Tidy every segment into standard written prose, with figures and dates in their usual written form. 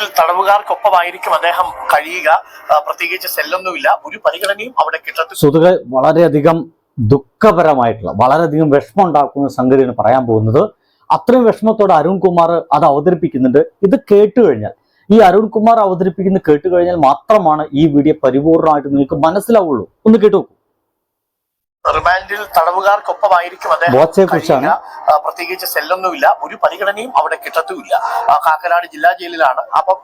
തടവുകാർക്കൊപ്പമായിരിക്കും അദ്ദേഹം കഴിയുക. പ്രത്യേകിച്ച് സെല്ലൊന്നുമില്ല, ഒരു പരിഗണനയും അവിടെ കിട്ടത്തില്ല. സുഹൃത്തുക്കളെ, വളരെയധികം ദുഃഖപരമായിട്ടുള്ള വളരെയധികം വിഷമം ഉണ്ടാക്കുന്ന സംഗതിയാണ് പറയാൻ പോകുന്നത്. അത്രയും വിഷമത്തോടെ അരുൺകുമാർ അത് അവതരിപ്പിക്കുന്നുണ്ട്. ഇത് കേട്ടു കഴിഞ്ഞാൽ, ഈ അരുൺകുമാർ അവതരിപ്പിക്കുന്നത് കേട്ടു കഴിഞ്ഞാൽ മാത്രമാണ് ഈ വീഡിയോ പരിപൂർണമായിട്ട് നിങ്ങൾക്ക് മനസ്സിലാവുള്ളൂ. ഒന്ന് കേട്ടു. റിമാൻഡിൽ തടവുകാർക്കൊപ്പമായിരിക്കും അദ്ദേഹം. പ്രത്യേകിച്ച് സെല്ലൊന്നുമില്ല, ഒരു പരിഗണനയും അവിടെ കിട്ടത്തുമില്ല. കാക്കനാട് ജില്ലാ ജയിലിലാണ്. അപ്പം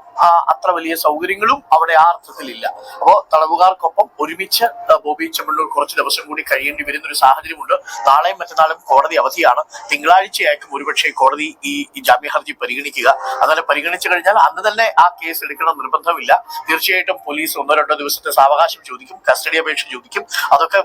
അത്ര വലിയ സൗകര്യങ്ങളും അവിടെ ആ അർത്ഥത്തിലില്ല. അപ്പോ തടവുകാർക്കൊപ്പം ഒരുമിച്ച് ബോബി ചെമ്മണ്ണൂർ കുറച്ച് ദിവസം കൂടി കഴിയേണ്ടി വരുന്ന ഒരു സാഹചര്യമുണ്ട്. നാളെയും മറ്റന്നാളും കോടതി അവധിയാണ്. തിങ്കളാഴ്ചയായിരിക്കും ഒരുപക്ഷെ കോടതി ഈ ജാമ്യ ഹർജി പരിഗണിക്കുക. അങ്ങനെ പരിഗണിച്ചു കഴിഞ്ഞാൽ അന്ന് തന്നെ ആ കേസ് എടുക്കണം നിർബന്ധമില്ല. തീർച്ചയായിട്ടും പോലീസ് 1-2 ദിവസത്തെ സാവകാശം ചോദിക്കും, കസ്റ്റഡി അപേക്ഷ ചോദിക്കും. അതൊക്കെ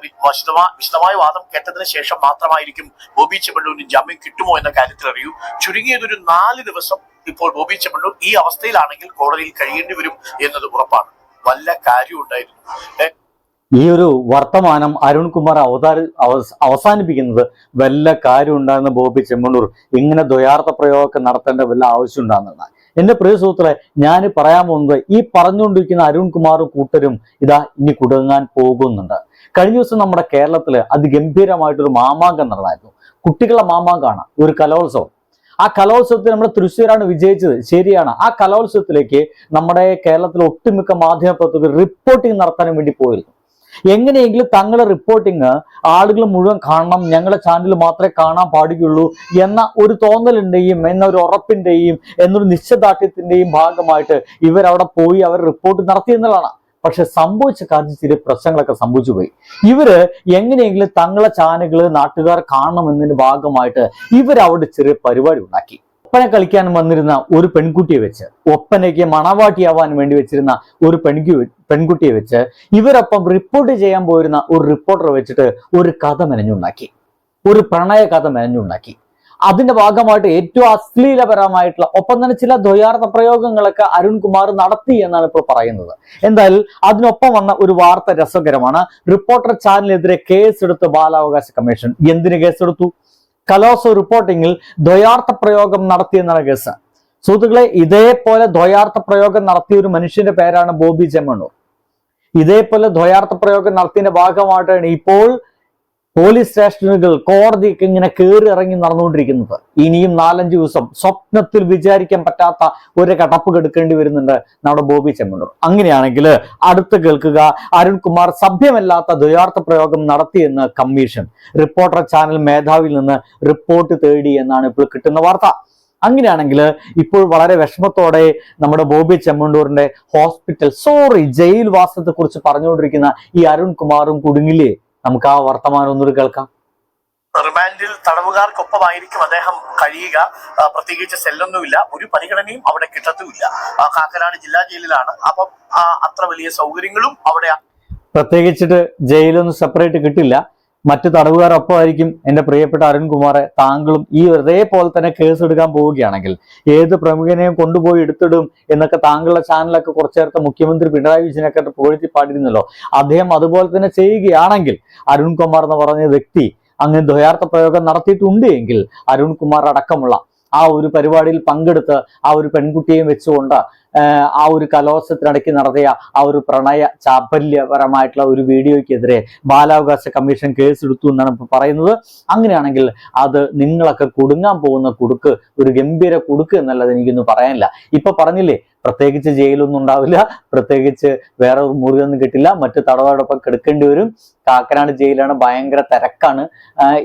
വിശദമായ വാദം കേട്ടതിന് ശേഷം മാത്രമായിരിക്കും ബോബി ചെമ്മണ്ണൂരിന് ജാമ്യം കിട്ടുമോ എന്ന കാര്യത്തിൽ അറിയൂ. ചുരുങ്ങിയതൊരു 4 ദിവസം ഇപ്പോൾ ബോബി ചെമ്മണ്ണൂർ ഈ അവസ്ഥയിലാണെങ്കിൽ കോടതിയിൽ കഴിയേണ്ടി വരും എന്നത് ഉറപ്പാണ്. വല്ല കാര്യം ഉണ്ടായിരുന്നു. ഈ ഒരു വർത്തമാനം അരുൺകുമാർ അവസാനിപ്പിക്കുന്നത് വല്ല കാര്യം ഉണ്ടാകുന്ന ബോബി ചെമ്മണ്ണൂർ ഇങ്ങനെ ദ്വയാർത്ഥ പ്രയോഗമൊക്കെ നടത്തേണ്ട വല്ല ആവശ്യം ഉണ്ടാകുന്നതാണ്. എന്റെ പ്രിയ സുഹൃത്തുക്കളെ, ഞാൻ പറയാൻ പോകുന്നത് ഈ പറഞ്ഞുകൊണ്ടിരിക്കുന്ന അരുൺകുമാറും കൂട്ടരും ഇതാ ഇനി കുടുങ്ങാൻ പോകുന്നുണ്ട്. കഴിഞ്ഞ ദിവസം നമ്മുടെ കേരളത്തില് അതിഗംഭീരമായിട്ടൊരു മാമാങ്കം നടന്നായിരുന്നു. കുട്ടികളുടെ മാമാങ്കമാണ്, ഒരു കലോത്സവം. ആ കലോത്സവത്തിൽ നമ്മുടെ തൃശ്ശൂരാണ് വിജയിച്ചത്, ശരിയാണ്. ആ കലോത്സവത്തിലേക്ക് നമ്മുടെ കേരളത്തിലെ ഒട്ടുമിക്ക മാധ്യമപ്രവർത്തകർ റിപ്പോർട്ടിംഗ് നടത്താൻ വേണ്ടി പോയിരുന്നു. എങ്ങനെയെങ്കിലും തങ്ങളുടെ റിപ്പോർട്ടിങ് ആളുകൾ മുഴുവൻ കാണണം, ഞങ്ങളുടെ ചാനൽ മാത്രമേ കാണാൻ പാടുകയുള്ളൂ എന്ന ഒരു തോന്നലിന്റെയും എന്നൊരു ഉറപ്പിന്റെയും എന്നൊരു നിശ്ചയദാർഢ്യത്തിന്റെയും ഭാഗമായിട്ട് ഇവരവിടെ പോയി അവർ റിപ്പോർട്ട് നടത്തി എന്നുള്ളതാണ്. പക്ഷെ സംഭവിച്ച കാര്യം ചില പ്രശ്നങ്ങളൊക്കെ സംഭവിച്ചു പോയി. ഇവര് എങ്ങനെയെങ്കിലും തങ്ങളെ ചാനലുകൾ നാട്ടുകാർ കാണണമെന്നതിന്റെ ഭാഗമായിട്ട് ഇവരവിടെ ചെറിയ പരിപാടി ഉണ്ടാക്കി. ഒപ്പന കളിക്കാൻ വന്നിരുന്ന ഒരു പെൺകുട്ടിയെ വെച്ച്, ഒപ്പനയ്ക്ക് മണവാട്ടിയാവാൻ വേണ്ടി വെച്ചിരുന്ന ഒരു പെൺകുട്ടിയെ വെച്ച് ഇവരൊപ്പം റിപ്പോർട്ട് ചെയ്യാൻ പോയിരുന്ന ഒരു റിപ്പോർട്ടറെ വെച്ചിട്ട് ഒരു കഥ മെനഞ്ഞുണ്ടാക്കി, ഒരു പ്രണയ കഥ മെനഞ്ഞുണ്ടാക്കി. അതിന്റെ ഭാഗമായിട്ട് ഏറ്റവും അശ്ലീലപരമായിട്ടുള്ള ഒപ്പം തന്നെ ചില ദ്വയാർത്ഥ പ്രയോഗങ്ങളൊക്കെ അരുൺകുമാർ നടത്തി എന്നാണ് ഇപ്പോൾ പറയുന്നത്. എന്തായാലും അതിനൊപ്പം വന്ന ഒരു വാർത്ത രസകരമാണ്. റിപ്പോർട്ടർ ചാനലിനെതിരെ കേസെടുത്ത് ബാലാവകാശ കമ്മീഷൻ. എന്തിന് കേസെടുത്തു? കലോത്സവ റിപ്പോർട്ടിങ്ങിൽ ദ്വയാർത്ഥ പ്രയോഗം നടത്തിയെന്നാണ് കേസ്. സുഹൃത്തുക്കളെ, ഇതേപോലെ ദ്വയാർത്ഥ പ്രയോഗം നടത്തിയ ഒരു മനുഷ്യന്റെ പേരാണ് ബോബി ചെമ്മണ്ണൂർ. ഇതേപോലെ ദ്വയാർത്ഥ പ്രയോഗം നടത്തിയതിന്റെ ഭാഗമായിട്ടാണ് ഇപ്പോൾ പോലീസ് സ്റ്റേഷനുകൾ, കോടതിയൊക്കെ ഇങ്ങനെ കയറി ഇറങ്ങി നടന്നുകൊണ്ടിരിക്കുന്നത്. ഇനിയും 4-5 ദിവസം സ്വപ്നത്തിൽ വിചാരിക്കാൻ പറ്റാത്ത ഒരു കടപ്പ് കെടുക്കേണ്ടി വരുന്നുണ്ട് നമ്മുടെ ബോബി ചെമ്മണ്ണൂർ. അങ്ങനെയാണെങ്കിൽ അടുത്ത് കേൾക്കുക, അരുൺകുമാർ സഭ്യമല്ലാത്ത ദ്വയാർത്ഥ പ്രയോഗം നടത്തിയെന്ന് കമ്മീഷൻ. റിപ്പോർട്ടർ ചാനൽ മേധാവിയിൽ നിന്ന് റിപ്പോർട്ട് തേടി എന്നാണ് ഇപ്പോൾ കിട്ടുന്ന വാർത്ത. അങ്ങനെയാണെങ്കിൽ ഇപ്പോൾ വളരെ വിഷമത്തോടെ നമ്മുടെ ബോബി ചെമ്മണ്ണൂരിന്റെ ജയിൽ വാസത്തെ കുറിച്ച് പറഞ്ഞുകൊണ്ടിരിക്കുന്ന ഈ അരുൺകുമാറും കുടുങ്ങില്ലേ? നമുക്ക് ആ വർത്തമാനം ഒന്നുകൂടി കേൾക്കാം. റിമാൻഡിൽ തടവുകാർക്കൊപ്പമായിരിക്കും അദ്ദേഹം കഴിയുക. പ്രത്യേകിച്ച് സെല്ലൊന്നുമില്ല, ഒരു പരിഗണനയും അവിടെ കിട്ടത്തുമില്ല. കാക്കനാട് ജില്ലാ ജയിലിലാണ്. അപ്പം അത്ര വലിയ സൗകര്യങ്ങളും അവിടെ പ്രത്യേകിച്ചിട്ട് ജയിലൊന്നും സെപ്പറേറ്റ് കിട്ടില്ല. മറ്റു തടവുകാരൊപ്പമായിരിക്കും. എന്റെ പ്രിയപ്പെട്ട അരുൺകുമാറെ, താങ്കളും ഈ ഇതേപോലെ തന്നെ കേസ് എടുക്കാൻ പോവുകയാണെങ്കിൽ ഏത് പ്രമുഖനെയും കൊണ്ടുപോയി എടുത്തിടും എന്നൊക്കെ താങ്കളുടെ ചാനലൊക്കെ കുറച്ചു നേരത്തെ മുഖ്യമന്ത്രി പിണറായി വിജയനൊക്കെ പുകഴ്ത്തി പാടിയിരുന്നല്ലോ. അദ്ദേഹം അതുപോലെ തന്നെ ചെയ്യുകയാണെങ്കിൽ അരുൺകുമാർ എന്ന് പറഞ്ഞ വ്യക്തി അങ്ങനെ ദ്വയാർത്ഥ പ്രയോഗം നടത്തിയിട്ടുണ്ട് എങ്കിൽ അരുൺകുമാർ അടക്കമുള്ള ആ ഒരു പരിപാടിയിൽ പങ്കെടുത്ത് ആ ഒരു പെൺകുട്ടിയെയും വെച്ചുകൊണ്ട് ആ ഒരു കലോത്സവത്തിനിടയ്ക്ക് നടത്തിയ ആ ഒരു പ്രണയ ചാപല്യപരമായിട്ടുള്ള ഒരു വീഡിയോയ്ക്കെതിരെ ബാലാവകാശ കമ്മീഷൻ കേസെടുത്തു എന്നാണ് ഇപ്പൊ പറയുന്നത്. അങ്ങനെയാണെങ്കിൽ അത് നിങ്ങളൊക്കെ കുടുങ്ങാൻ പോകുന്ന കുടുക്ക്, ഒരു ഗംഭീര കുടുക്ക് എന്നല്ലാതെ എനിക്കൊന്നും പറയാനില്ല. ഇപ്പൊ പറഞ്ഞില്ലേ, പ്രത്യേകിച്ച് ജയിലൊന്നും ഉണ്ടാവില്ല, പ്രത്യേകിച്ച് വേറെ ഒരു മുറിയൊന്നും കിട്ടില്ല, മറ്റു തടവുകാരോടൊപ്പം കിടക്കേണ്ടി വരും. കാക്കനാട് ജയിലാണ്, ഭയങ്കര തിരക്കാണ്.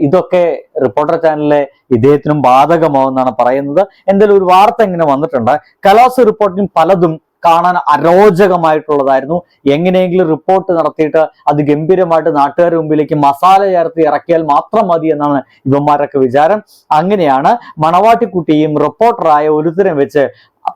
ഇതൊക്കെ റിപ്പോർട്ടർ ചാനലിലെ ഇദ്ദേഹത്തിനും ബാധകമാവെന്നാണ് പറയുന്നത്. എന്തായാലും ഒരു വാർത്ത ഇങ്ങനെ വന്നിട്ടുണ്ട്. കലോത്സവ റിപ്പോർട്ടിന് പലതും കാണാൻ അരോചകമായിട്ടുള്ളതായിരുന്നു. എങ്ങനെയെങ്കിലും റിപ്പോർട്ട് നടത്തിയിട്ട് അത് ഗംഭീരമായിട്ട് നാട്ടുകാരുടെ മുമ്പിലേക്ക് മസാല ചേർത്ത് ഇറക്കിയാൽ മാത്രം മതി എന്നാണ് ഇവന്മാരൊക്കെ വിചാരം. അങ്ങനെയാണ് മണവാട്ടിക്കുട്ടിയും റിപ്പോർട്ടറായ ഒരുത്തരം വെച്ച്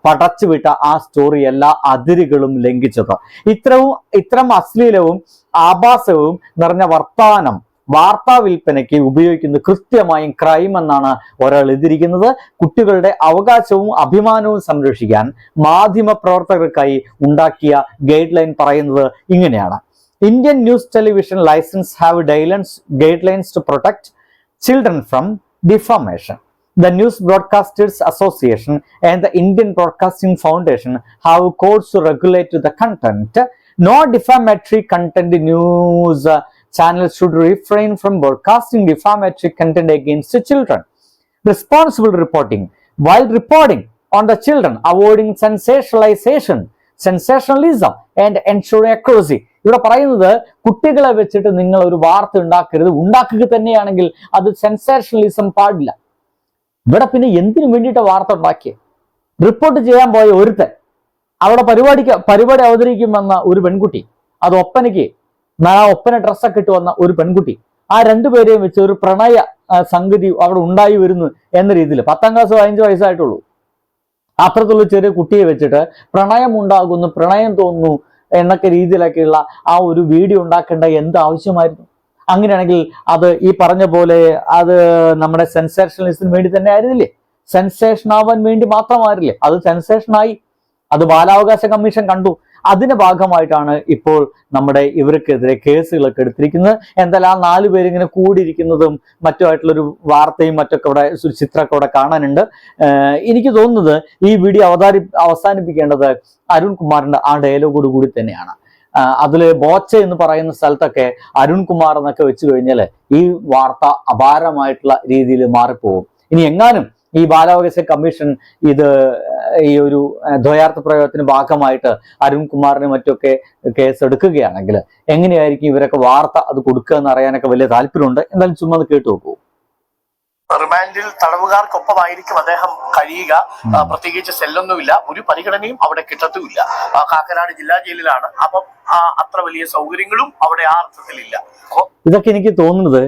പടച്ചുവിട്ട ആ സ്റ്റോറി എല്ലാ അതിരുകളും ലംഘിച്ചത്. ഇത്തരം അശ്ലീലവും ആഭാസവും നിറഞ്ഞ വർത്തമാനം വാർത്താ വിൽപ്പനയ്ക്ക് ഉപയോഗിക്കുന്നത് കൃത്യമായും ക്രൈം എന്നാണ് ഒരാൾ എഴുതിയിരിക്കുന്നത്. കുട്ടികളുടെ അവകാശവും അഭിമാനവും സംരക്ഷിക്കാൻ മാധ്യമ പ്രവർത്തകർക്കായി ഉണ്ടാക്കിയ ഗൈഡ് ലൈൻ പറയുന്നത് ഇങ്ങനെയാണ്: Indian news television licence have guideline to protect children from defamation. The News Broadcasters Association and the Indian Broadcasting Foundation have codes to regulate the content. No defamatory content news channels should refrain from broadcasting defamatory content against children. Responsible reporting. While reporting on the children, avoiding sensationalization, sensationalism and ensuring accuracy. ഇവിടെ പറയുന്നത് കുട്ടികളെ വെച്ചിട്ട് നിങ്ങൾ ഒരു വാർത്ത ഉണ്ടാക്കരുത്, ഉണ്ടാക്കുക തന്നെയാണെങ്കിൽ അത് സെൻസേഷണലിസം പാടില്ല. ഇവിടെ പിന്നെ എന്തിനു വേണ്ടിയിട്ട് വാർത്ത ഉണ്ടാക്കിയ? റിപ്പോർട്ട് ചെയ്യാൻ പോയ ഒരുത്തൻ, അവിടെ പരിപാടി അവതരിക്കുമെന്ന ഒരു പെൺകുട്ടി, അത് ഒപ്പനയ്ക്ക് ഒപ്പന ഡ്രസ്സൊക്കെ ഇട്ട് വന്ന ഒരു പെൺകുട്ടി, ആ രണ്ടുപേരെയും വെച്ച് ഒരു പ്രണയ സംഗതി അവിടെ ഉണ്ടായി വരുന്നു എന്ന രീതിയിൽ 10ാം ക്ലാസ് 15 വയസ്സായിട്ടുള്ളൂ. അത്രത്തുള്ള ചെറിയ കുട്ടിയെ വെച്ചിട്ട് പ്രണയം ഉണ്ടാകുന്നു, പ്രണയം തോന്നുന്നു എന്നൊക്കെ രീതിയിലൊക്കെയുള്ള ആ ഒരു വീഡിയോ ഉണ്ടാക്കേണ്ട എന്ത് ആവശ്യമായിരുന്നു? അങ്ങനെയാണെങ്കിൽ അത് ഈ പറഞ്ഞ പോലെ അത് നമ്മുടെ സെൻസേഷണലിസത്തിന് വേണ്ടി തന്നെ ആയിരുന്നില്ലേ? സെൻസേഷൻ ആവാൻ വേണ്ടി മാത്രമായിരുന്നില്ലേ? അത് സെൻസേഷനായി. അത് ബാലാവകാശ കമ്മീഷൻ കണ്ടു. അതിന്റെ ഭാഗമായിട്ടാണ് ഇപ്പോൾ നമ്മുടെ ഇവർക്കെതിരെ കേസുകളൊക്കെ എടുത്തിരിക്കുന്നത്. എന്തായാലും ആ 4 പേരിങ്ങനെ കൂടിയിരിക്കുന്നതും മറ്റുമായിട്ടുള്ളൊരു വാർത്തയും മറ്റൊക്കെ ഇവിടെ ചിത്രമൊക്കെ ഇവിടെ കാണാനുണ്ട്. എനിക്ക് തോന്നുന്നത് ഈ വീഡിയോ അവസാനിപ്പിക്കേണ്ടത് അരുൺകുമാറിന്റെ ആ ഡയലോഗോട് കൂടി തന്നെയാണ്. അതില് ബോച്ച എന്ന് പറയുന്ന സ്ഥലത്തൊക്കെ അരുൺകുമാർ എന്നൊക്കെ വെച്ച് കഴിഞ്ഞാൽ ഈ വാർത്ത അപാരമായിട്ടുള്ള രീതിയിൽ മാറിപ്പോകും. ഇനി എങ്ങാനും ഈ ബാലാവകാശ കമ്മീഷൻ ഈ ഒരു ദ്വയാർത്ഥ പ്രയോഗത്തിന് ഭാഗമായിട്ട് അരുൺകുമാറിനെ മറ്റൊക്കെ കേസ് എടുക്കുകയാണെങ്കിൽ എങ്ങനെയായിരിക്കും ഇവരൊക്കെ വാർത്ത അത് കൊടുക്കുക എന്ന് അറിയാനൊക്കെ വലിയ താല്പര്യമുണ്ട്. എന്തായാലും ചുമ്മാ അത് കേട്ടു നോക്കൂ. റിമാൻഡിൽ തടവുകാർക്കൊപ്പമായിരിക്കും അദ്ദേഹം കഴിയുക. പ്രത്യേകിച്ച് സെല്ലൊന്നുമില്ല, ഒരു പരിഗണനയും അവിടെ കിട്ടത്തുമില്ല. കാക്കനാട് ജില്ലാ ജയിലിലാണ്. അപ്പം അത്ര വലിയ സൗകര്യങ്ങളും അവിടെ ആ അർത്ഥത്തിലില്ല. ഇതൊക്കെ എനിക്ക് തോന്നുന്നത്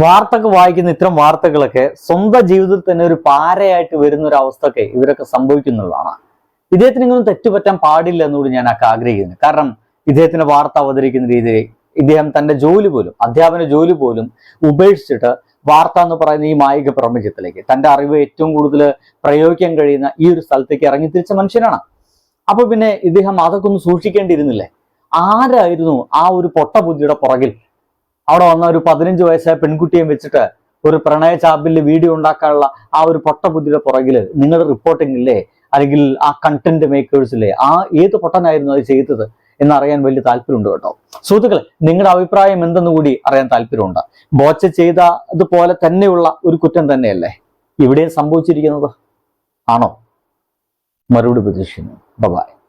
വാർത്തകൾ വായിക്കുന്ന ഇത്തരം വാർത്തകളൊക്കെ സ്വന്തം ജീവിതത്തിൽ തന്നെ ഒരു പാരയായിട്ട് വരുന്ന ഒരു അവസ്ഥയൊക്കെ ഇവരൊക്കെ സംഭവിക്കുന്നുള്ളതാണ്. ഇദ്ദേഹത്തിന് ഇങ്ങനെ തെറ്റുപറ്റാൻ പാടില്ല എന്നുകൂടി ഞാൻ ആഗ്രഹിക്കുന്നു. കാരണം ഇദ്ദേഹത്തിന്റെ വാർത്ത അവതരിക്കുന്ന രീതിയിൽ ഇദ്ദേഹം തന്റെ ജോലി പോലും, അധ്യാപന ജോലി പോലും ഉപേക്ഷിച്ചിട്ട് വാർത്ത എന്ന് പറയുന്ന ഈ മായിക പ്രപഞ്ചത്തിലേക്ക് തന്റെ അറിവ് ഏറ്റവും കൂടുതൽ പ്രയോഗിക്കാൻ കഴിയുന്ന ഈ ഒരു സ്ഥലത്തേക്ക് ഇറങ്ങി തിരിച്ച മനുഷ്യനാണ്. അപ്പൊ പിന്നെ ഇദ്ദേഹം അതൊക്കെ ഒന്ന് സൂക്ഷിക്കേണ്ടിയിരുന്നില്ലേ? ആരായിരുന്നു ആ ഒരു പൊട്ടബുദ്ധിയുടെ പുറകിൽ? അവിടെ വന്ന ഒരു 15 വയസ്സായ പെൺകുട്ടിയെ വെച്ചിട്ട് ഒരു പ്രണയ ചാപ്പിൽ വീഡിയോ ഉണ്ടാക്കാനുള്ള ആ ഒരു പൊട്ടബുദ്ധിയുടെ പുറകിൽ നിങ്ങളുടെ റിപ്പോർട്ടിംഗ് ഇല്ലേ, അല്ലെങ്കിൽ ആ കണ്ടന്റ് മേക്കേഴ്സില്ലേ, ആ ഏത് പൊട്ടനായിരുന്നു അത് ചെയ്തത് എന്നറിയാൻ വലിയ താല്പര്യമുണ്ട് കേട്ടോ. സുഹൃത്തുക്കളെ, നിങ്ങളുടെ അഭിപ്രായം എന്തെന്ന് കൂടി അറിയാൻ താല്പര്യമുണ്ട്. ബോച്ച ചെയ്തതുപോലെ തന്നെയുള്ള ഒരു കുറ്റം തന്നെയല്ലേ ഇവിടെയും സംഭവിച്ചിരിക്കുന്നത്? ആണോ? മറുപടി പ്രതീക്ഷിക്കുന്നു. ബൈ.